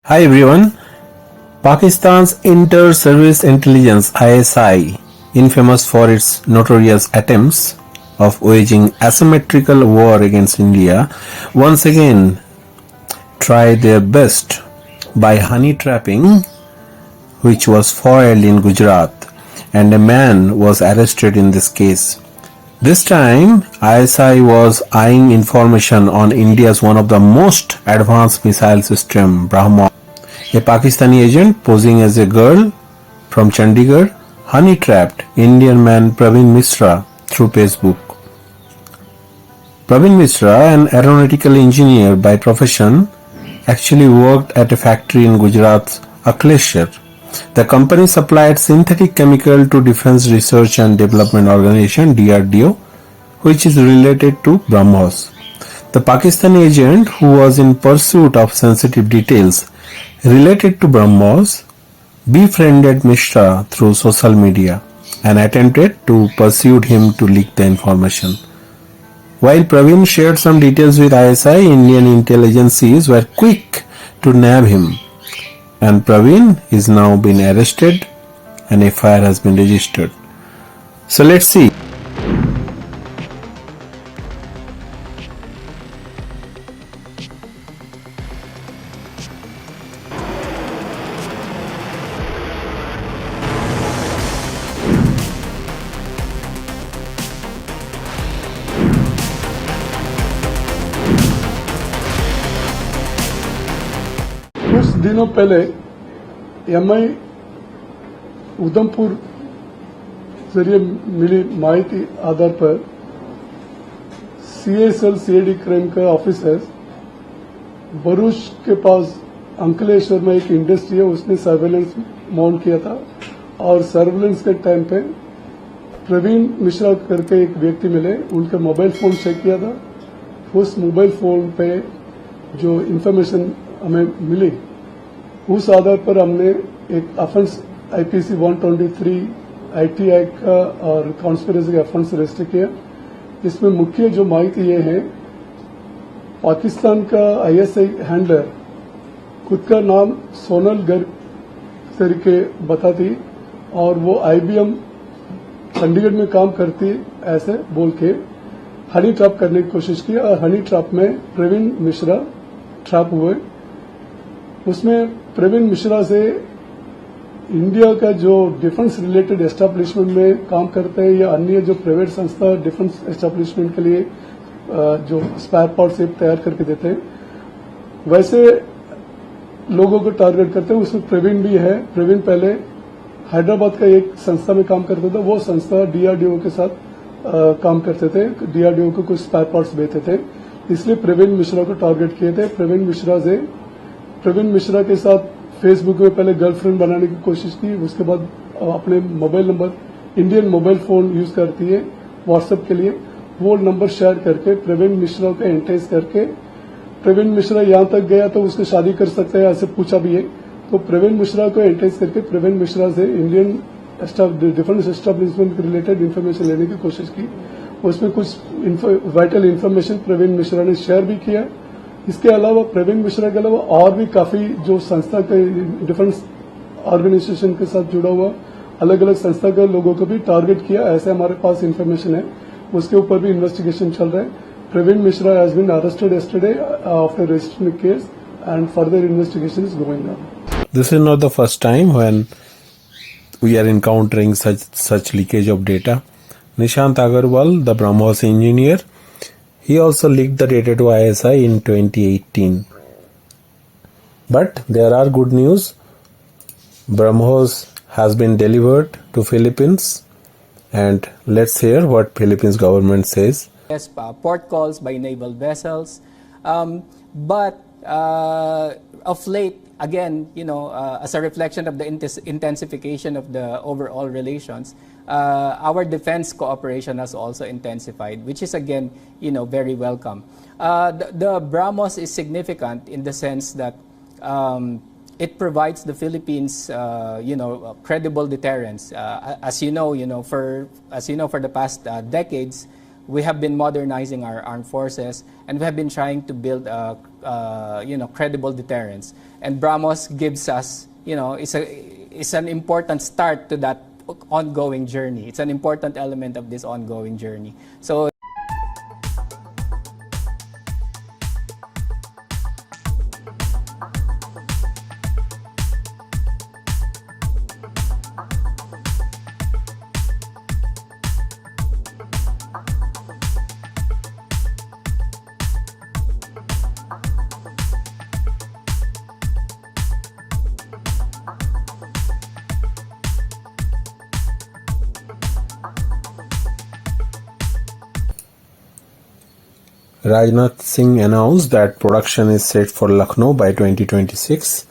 Hi everyone. Pakistan's Inter-Service Intelligence (ISI), infamous for its notorious attempts of waging asymmetrical war against India, once again tried their best by honey trapping, which was foiled in Gujarat, and a man was arrested in this case. This time, ISI was eyeing information on India's one of the most advanced missile system, BrahMos. A Pakistani agent posing as a girl from Chandigarh honey-trapped Indian man Praveen Misra through Facebook. Praveen Misra, an aeronautical engineer by profession, actually worked at a factory in Gujarat's Ankleshwar. The company supplied synthetic chemical to Defense Research and Development Organization (DRDO), which is related to BrahMos. The Pakistani agent, who was in pursuit of sensitive details related to BrahMos, befriended Mishra through social media and attempted to pursue him to leak the information. While Praveen shared some details with ISI, Indian intelligences were quick to nab him, and Praveen is now been arrested and a FIR has been registered. So let's see. कुछ दिनों पहले MI Udhampur जरिए मिली माहिती आधार पर CSL CAD crime का officer Bharuch के पास अंकलेश्वर में एक इंडस्ट्री है, उसने सर्वेलेंस माउंट किया था और सर्वेलेंस के टाइम पे प्रवीण मिश्रा करके एक व्यक्ति मिले, उनका मोबाइल फोन चेक किया था। उस मोबाइल फोन पे जो इन्फॉर्मेशन हमें मिली उस आधार पर हमने एक अफेंस आईपीसी 123 आईटीआई का और कॉन्स्पिरेसी का अफेंस रजिस्टर किया। इसमें मुख्य जो माहिती ये है, पाकिस्तान का आईएसआई हैंडलर खुद का नाम सोनल गर्ग तरीके बताती और वो आईबीएम चंडीगढ़ में काम करती ऐसे बोल के हनी ट्रैप करने की कोशिश की और हनी ट्रैप में प्रवीण मिश्रा ट्रैप हुए। उसमें प्रवीण मिश्रा से इंडिया का जो डिफेंस रिलेटेड एस्टैब्लिशमेंट में काम करते हैं या अन्य जो प्राइवेट संस्था डिफेंस एस्टैब्लिशमेंट के लिए जो स्पेयर पार्ट से तैयार करके देते हैं, वैसे लोगों को टारगेट करते हैं। उसमें प्रवीण भी है। प्रवीण पहले हैदराबाद का एक संस्था में काम करता था, वो संस्था डीआरडीओ के साथ काम करते थे, डीआरडीओ को कुछ स्पेयर पार्ट्स बेचते थे, इसलिए प्रवीण मिश्रा को टारगेट किए थे। प्रवीण मिश्रा के साथ फेसबुक में पहले गर्लफ्रेंड बनाने की कोशिश की, उसके बाद अपने mobile number Indian mobile phone use करती है व्हाट्सएप के लिए, वो नंबर शेयर करके प्रवीण मिश्रा को एंटेज करके प्रवीण मिश्रा यहां तक गया तो उससे शादी कर सकते हैं ऐसे पूछा भी है। तो प्रवीण मिश्रा को एंटेज करके प्रवीण मिश्रा से Indian defence establishment related information लेने की कोशिश की। उसमें कुछ वाइटल इन्फॉर्मेशन प्रवीण मिश्रा ने शेयर भी किया। इसके अलावा प्रवीण मिश्रा के अलावा और भी काफी जो संस्था के डिफेंस ऑर्गेनाइजेशन के साथ जुड़ा हुआ अलग अलग संस्था के लोगों को भी टारगेट किया, ऐसे हमारे पास इन्फॉर्मेशन है। उसके ऊपर भी इन्वेस्टिगेशन चल रहा है। Praveen Mishra has been arrested yesterday after registering a case and further investigation is going on. This is not the first time when we are encountering such leakage of data. Nishant Agarwal, the BrahMos engineer, he also leaked the data to ISI in 2018. But there are good news. BrahMos has been delivered to Philippines, and let's hear what Philippines government says. Yes, port calls by naval vessels, but of late, again, as a reflection of the intensification of the overall relations, our defense cooperation has also intensified, which is again, very welcome. The BrahMos is significant in the sense that it provides the Philippines, credible deterrence. As you know, for the past decades, we have been modernizing our armed forces, and we have been trying to build credible deterrence. And BrahMos gives us, is an important start to that ongoing journey. It's an important element of this ongoing journey. So Rajnath Singh announced that production is set for Lucknow by 2026.